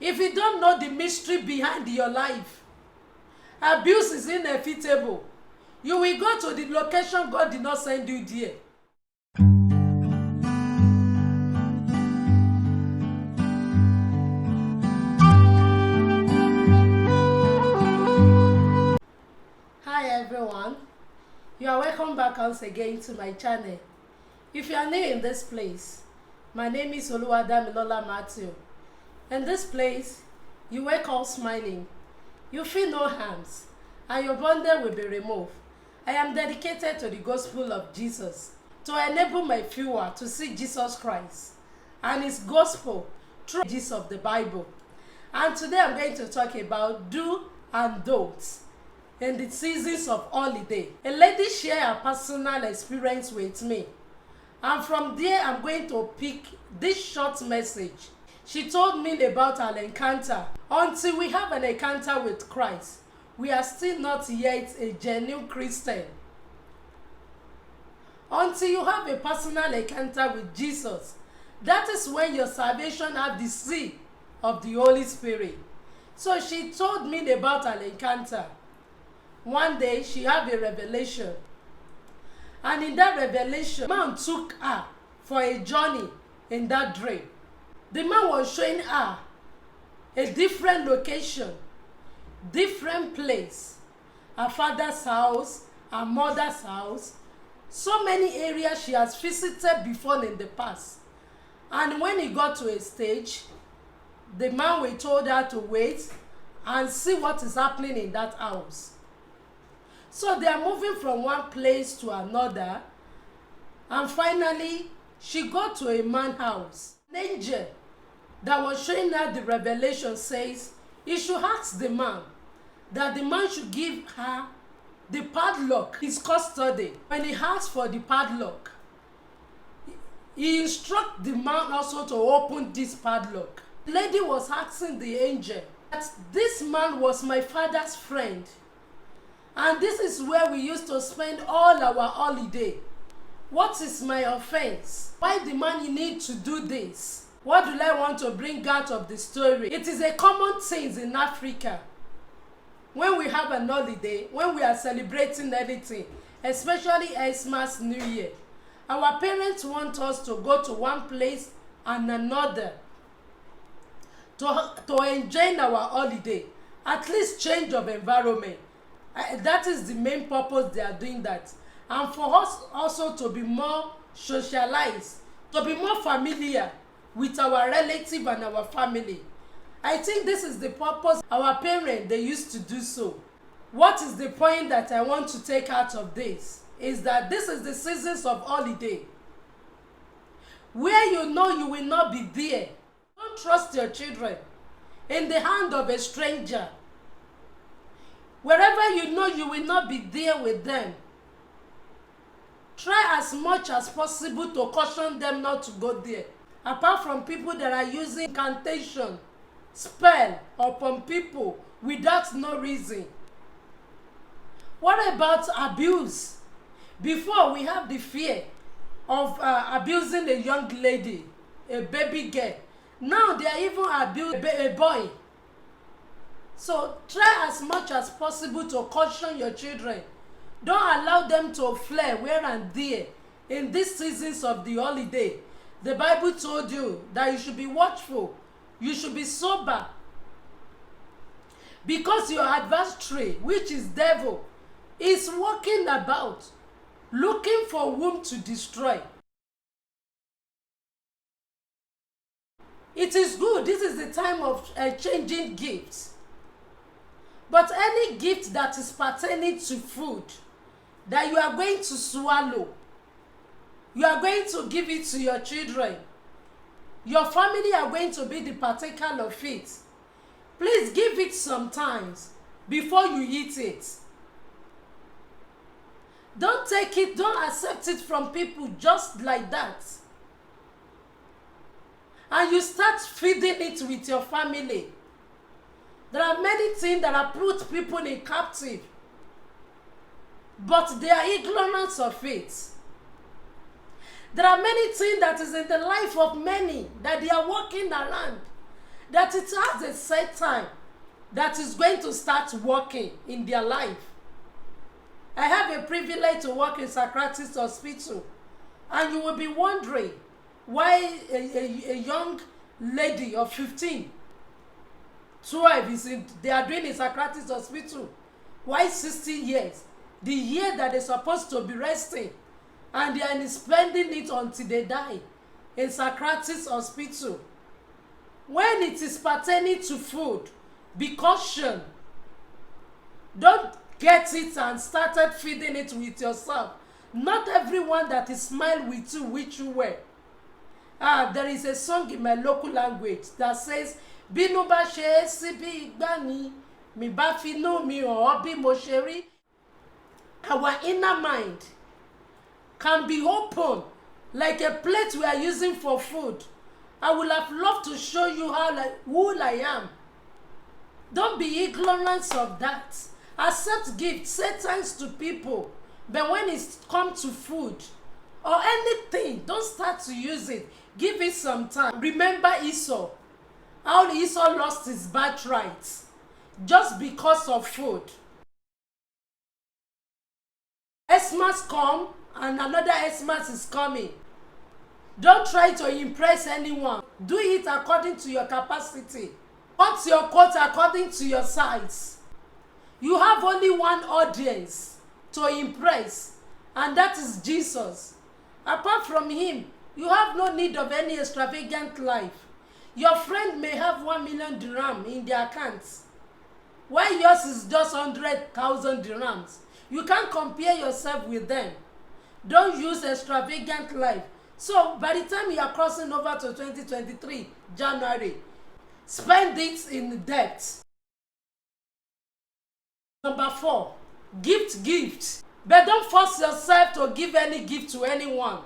If you don't know the mystery behind your life, abuse is inevitable. You will go to the location God did not send you there. Hi everyone, you are welcome back once again to my channel. If you are new in this place, my name is Oluwadamilola Matthew. In this place, you wake up smiling, you feel no harms, and your bondage will be removed. I am dedicated to the gospel of Jesus, to enable my viewer to see Jesus Christ and his gospel through the Jesus of the Bible. And today I'm going to talk about do and don'ts in the seasons of holiday. A lady shared her personal experience with me, and from there I'm going to pick this short message. She told me about her encounter. Until we have an encounter with Christ, we are still not yet a genuine Christian. Until you have a personal encounter with Jesus, that is when your salvation has the seal of the Holy Spirit. So she told me about her encounter. One day she had a revelation, and in that revelation, man took her for a journey in that dream. The man was showing her a different location, different place, her father's house, her mother's house, so many areas she has visited before in the past. And when he got to a stage, the man will told her to wait and see what is happening in that house. So they are moving from one place to another, and finally she got to a man's house. An angel that was showing her the revelation says he should ask the man that the man should give her the padlock, his custody. When he asked for the padlock, he instructed the man also to open this padlock. The lady was asking the angel that this man was my father's friend, and this is where we used to spend all our holiday. What is my offense? Why the man need to do this? What do I want to bring out of the story? It is a common thing in Africa. When we have an holiday, when we are celebrating anything, especially Christmas, New Year, our parents want us to go to one place and another to enjoy our holiday, at least change of environment. That is the main purpose they are doing that. And for us also to be more socialized, to be more familiar with our relative and our family. I think this is the purpose our parents, they used to do so. What is the point that I want to take out of this? Is that this is the seasons of holiday, where you know you will not be there. Don't trust your children in the hand of a stranger. Wherever you know you will not be there with them, try as much as possible to caution them not to go there. Apart from people that are using incantation, spell upon people without no reason. What about abuse? Before, we have the fear of abusing a young lady, a baby girl. Now they are even abusing a boy. So try as much as possible to caution your children. Don't allow them to flare where and there in these seasons of the holiday. The Bible told you that you should be watchful, you should be sober, because your adversary, which is devil, is walking about looking for whom to destroy. It is good, this is the time of changing gifts. But any gift that is pertaining to food that you are going to swallow, you are going to give it to your children, your family are going to be the partaker of it, please give it sometimes before you eat it. Don't take it, don't accept it from people just like that. And you start feeding it with your family. There are many things that have put people in captive, but they are ignorant of it. There are many things that is in the life of many that they are walking around. that it has a set time that is going to start working in their life. I have a privilege to work in Socrates Hospital, and you will be wondering why a young lady of 15, 12 they are doing in Socrates Hospital. Why 60 years? The year that they're supposed to be resting, and they are spending it until they die in Socrates Hospital. When it is pertaining to food, be caution. Don't get it and started feeding it with yourself. Not everyone that is smile with you wish you well. There is a song in my local language that says, Bínú bá ṣe é sí bí igbá ni, mi bá finú mi hàn bí mo ṣe rí. Our inner mind can be open like a plate we are using for food. I would have loved to show you who I am. Don't be ignorant of that. Accept gifts, say thanks to people. But when it comes to food or anything, don't start to use it. Give it some time. Remember Esau. How Esau lost his birthright just because of food. Xmas come and another Xmas is coming. Don't try to impress anyone. Do it according to your capacity. Cut your coat according to your size. You have only one audience to impress, and that is Jesus. Apart from him, you have no need of any extravagant life. Your friend may have 1 million dirham in their accounts, while yours is just 100,000 dirhams. You can't compare yourself with them. Don't use extravagant life. So by the time you are crossing over to 2023 January, spend it in debt. Number 4, gift. But don't force yourself to give any gift to anyone.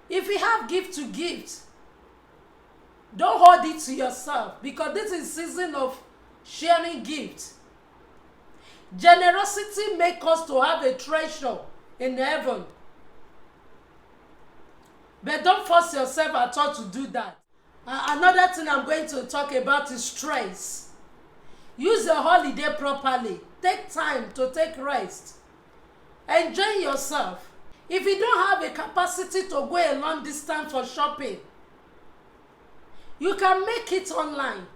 If you have gift to give, don't hold it to yourself, because this is season of sharing gifts. Generosity makes us to have a treasure in heaven. But don't force yourself at all to do that. Another thing I'm going to talk about is stress. Use your holiday properly. Take time to take rest. Enjoy yourself. If you don't have a capacity to go a long distance for shopping, you can make it online.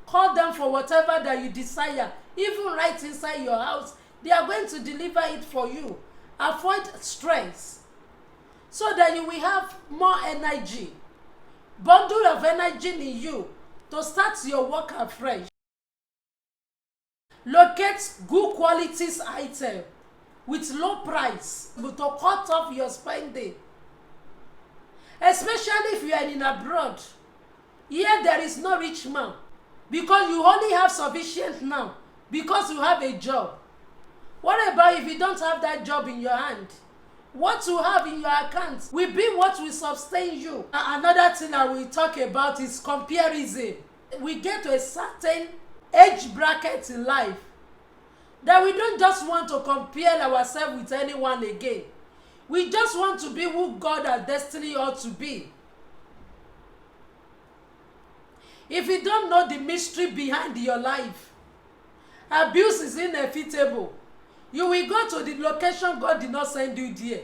Call them for whatever that you desire. Even right inside your house, they are going to deliver it for you. Avoid stress so that you will have more energy. Bundle of energy in you to start your work afresh. Locate good qualities item with low price to cut off your spending. Especially if you are in abroad. Here there is no rich man, because you only have sufficient now because you have a job. What about if you don't have that job in your hand? What you have in your account will be what will sustain you. Another thing I will talk about is comparison. We get to a certain age bracket in life that we don't just want to compare ourselves with anyone again. We just want to be who God has destined us to be. If you don't know the mystery behind your life, abuse is inevitable. You will go to the location God did not send you there.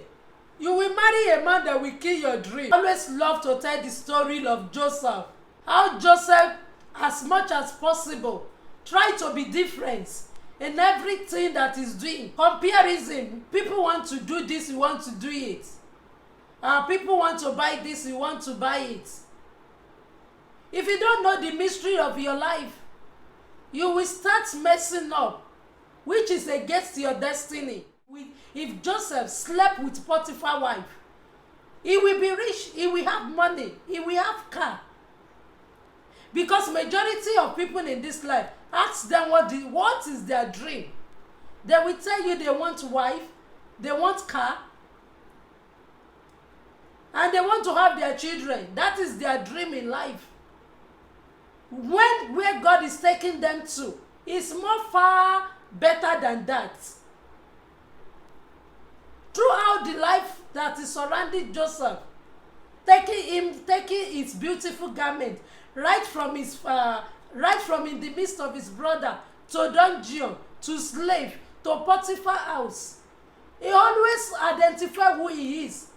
You will marry a man that will kill your dream. I always love to tell the story of Joseph. How Joseph, as much as possible, tried to be different in everything that he's doing. Comparison. People want to do this, you want to do it. People want to buy this, you want to buy it. If you don't know the mystery of your life, you will start messing up, which is against your destiny. If Joseph slept with Potiphar's wife, he will be rich, he will have money, he will have car. Because majority of people in this life, ask them what is their dream. They will tell you they want wife, they want car, and they want to have their children. That is their dream in life. Where God is taking them to is more far better than that. Throughout the life that is surrounding Joseph, taking his beautiful garment, right from in the midst of his brother to dungeon, to slave, to Potiphar house. He always identified who he is.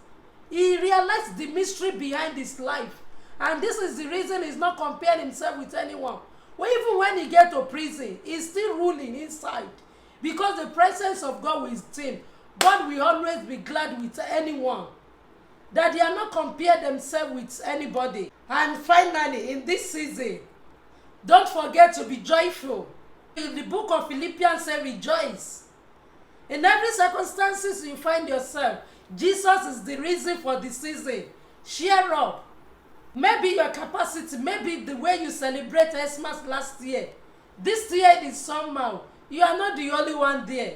He realized the mystery behind his life. And this is the reason he's not comparing himself with anyone. Well, even when he get to prison, he's still ruling inside. Because the presence of God with him. God will always be glad with anyone. That they are not compare themselves with anybody. And finally, in this season, don't forget to be joyful. In the book of Philippians says, rejoice. In every circumstances you find yourself, Jesus is the reason for the season. Cheer up. Maybe your capacity, maybe the way you celebrate Christmas last year. This year is somehow. You are not the only one there.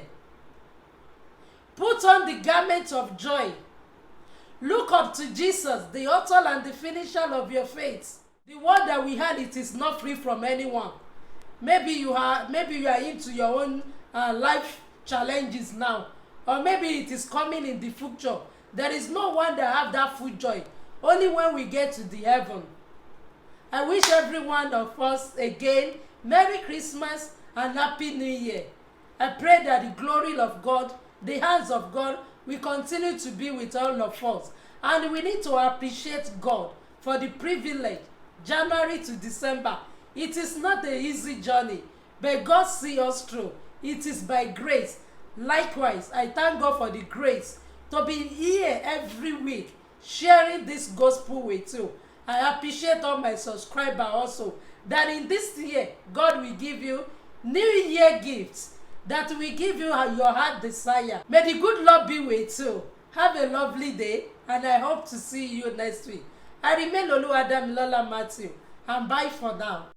Put on the garment of joy. Look up to Jesus, the author and the finisher of your faith. The word that we had, it is not free from anyone. Maybe you are into your own life challenges now, or maybe it is coming in the future. There is no one that have that full joy. Only when we get to the heaven. I wish every one of us again Merry Christmas and Happy New Year. I pray that the glory of God, the hands of God, will continue to be with all of us. And we need to appreciate God for the privilege, January to December. It is not an easy journey, but God sees us through. It is by grace. Likewise, I thank God for the grace to be here every week, sharing this gospel with you. I appreciate all my subscribers also, that in this year, God will give you New Year gifts that will give you your heart desire. May the good Lord be with you. Have a lovely day, and I hope to see you next week. I remain Oluwadamilola Matthew, and bye for now.